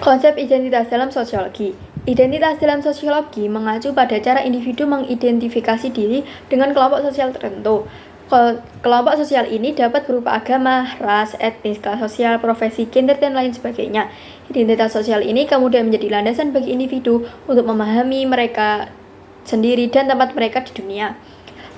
Konsep identitas dalam sosiologi. Identitas dalam sosiologi mengacu pada cara individu mengidentifikasi diri dengan kelompok sosial tertentu. Kelompok sosial ini dapat berupa agama, ras, etnis, kelas sosial, profesi, gender, dan lain sebagainya. Identitas sosial ini kemudian menjadi landasan bagi individu untuk memahami mereka sendiri dan tempat mereka di dunia.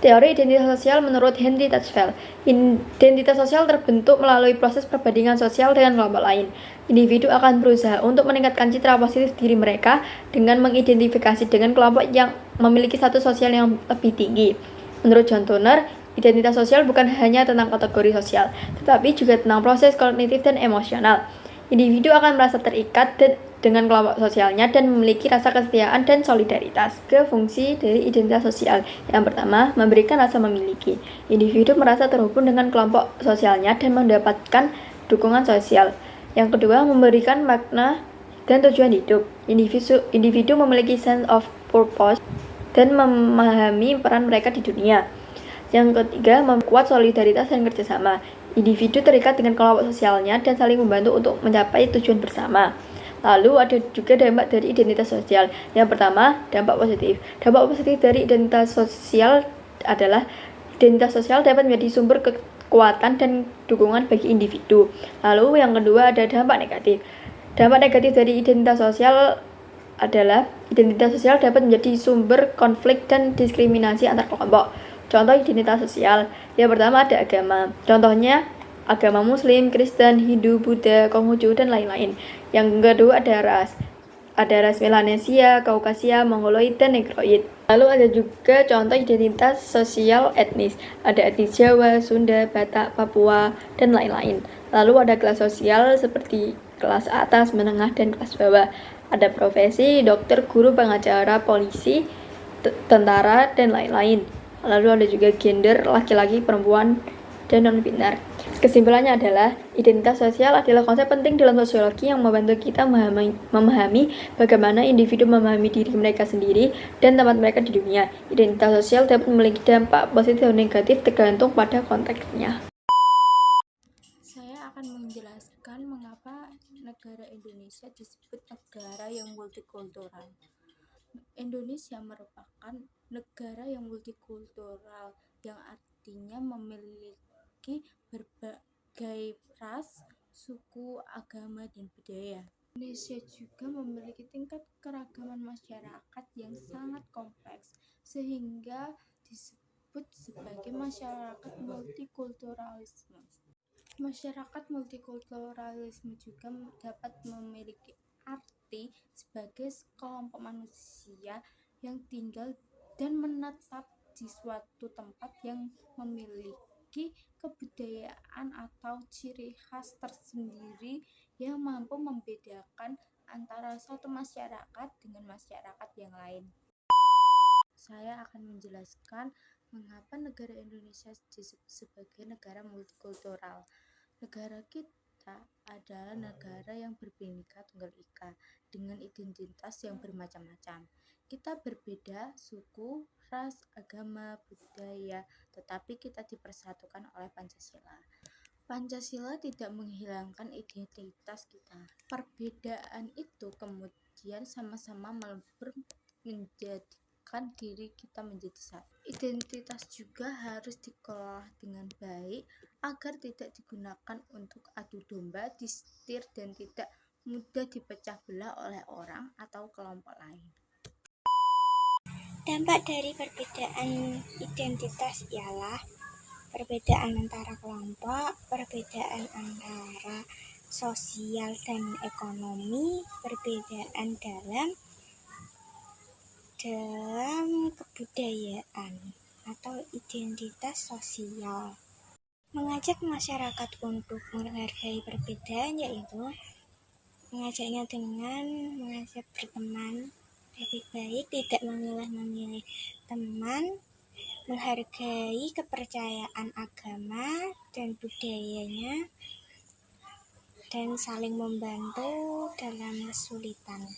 Teori identitas sosial menurut Henry Tajfel, identitas sosial terbentuk melalui proses perbandingan sosial dengan kelompok lain. Individu akan berusaha untuk meningkatkan citra positif diri mereka dengan mengidentifikasi dengan kelompok yang memiliki status sosial yang lebih tinggi. Menurut John Turner, identitas sosial bukan hanya tentang kategori sosial, tetapi juga tentang proses kognitif dan emosional. Individu akan merasa terikat dengan kelompok sosialnya dan memiliki rasa kesetiaan dan solidaritas. Fungsi dari identitas sosial. Yang pertama, memberikan rasa memiliki. Individu merasa terhubung dengan kelompok sosialnya dan mendapatkan dukungan sosial. Yang kedua, memberikan makna dan tujuan hidup. Individu memiliki sense of purpose dan memahami peran mereka di dunia. Yang ketiga, memperkuat solidaritas dan kerjasama. Individu terikat dengan kelompok sosialnya dan saling membantu untuk mencapai tujuan bersama. Lalu ada juga dampak dari identitas sosial. Yang pertama, dampak positif. Dampak positif dari identitas sosial adalah identitas sosial dapat menjadi sumber kekuatan dan dukungan bagi individu. Lalu yang kedua ada dampak negatif. Dampak negatif dari identitas sosial adalah identitas sosial dapat menjadi sumber konflik dan diskriminasi antar kelompok. Contoh identitas sosial. Yang pertama ada agama. Contohnya agama Muslim, Kristen, Hindu, Buddha, Konghucu, dan lain-lain. Yang kedua ada ras. Ada ras Melanesia, Kaukasia, Mongoloid, dan Negroid. Lalu ada juga contoh identitas sosial etnis. Ada etnis Jawa, Sunda, Batak, Papua, dan lain-lain. Lalu ada kelas sosial seperti kelas atas, menengah, dan kelas bawah. Ada profesi, dokter, guru, pengacara, polisi, tentara, dan lain-lain. Lalu ada juga gender, laki-laki, perempuan, dan non-binar. Kesimpulannya adalah, identitas sosial adalah konsep penting dalam sosiologi yang membantu kita memahami bagaimana individu memahami diri mereka sendiri dan tempat mereka di dunia. Identitas sosial dapat memiliki dampak positif dan negatif tergantung pada konteksnya. Saya akan menjelaskan mengapa negara Indonesia disebut negara yang multikultural. Indonesia merupakan negara yang multikultural, yang artinya memiliki berbagai ras, suku, agama, dan budaya. Indonesia juga memiliki tingkat keragaman masyarakat yang sangat kompleks, sehingga disebut sebagai masyarakat multikulturalisme. Masyarakat multikulturalisme juga dapat memiliki arti sebagai sekelompok manusia yang tinggal dan menetap di suatu tempat yang memiliki kebudayaan atau ciri khas tersendiri yang mampu membedakan antara satu masyarakat dengan masyarakat yang lain. Saya akan menjelaskan mengapa negara Indonesia disebut sebagai negara multikultural. Negara kita adalah negara yang berbhinneka tunggal ika dengan identitas yang bermacam-macam. Kita berbeda suku, ras, agama, budaya, tetapi kita dipersatukan oleh Pancasila. Pancasila tidak menghilangkan identitas kita. Perbedaan itu kemudian sama-sama melebur menjadikan diri kita menjadi satu. Identitas juga harus dikelola dengan baik agar tidak digunakan untuk adu domba, disetir, dan tidak mudah dipecah belah oleh orang atau kelompok lain. Dampak dari perbedaan identitas ialah perbedaan antara kelompok, perbedaan antara sosial dan ekonomi, perbedaan dalam kebudayaan atau identitas sosial. Mengajak masyarakat untuk menghargai perbedaan yaitu mengajaknya dengan mengajak berteman, lebih baik tidak memilih teman, menghargai kepercayaan agama dan budayanya, dan saling membantu dalam kesulitan.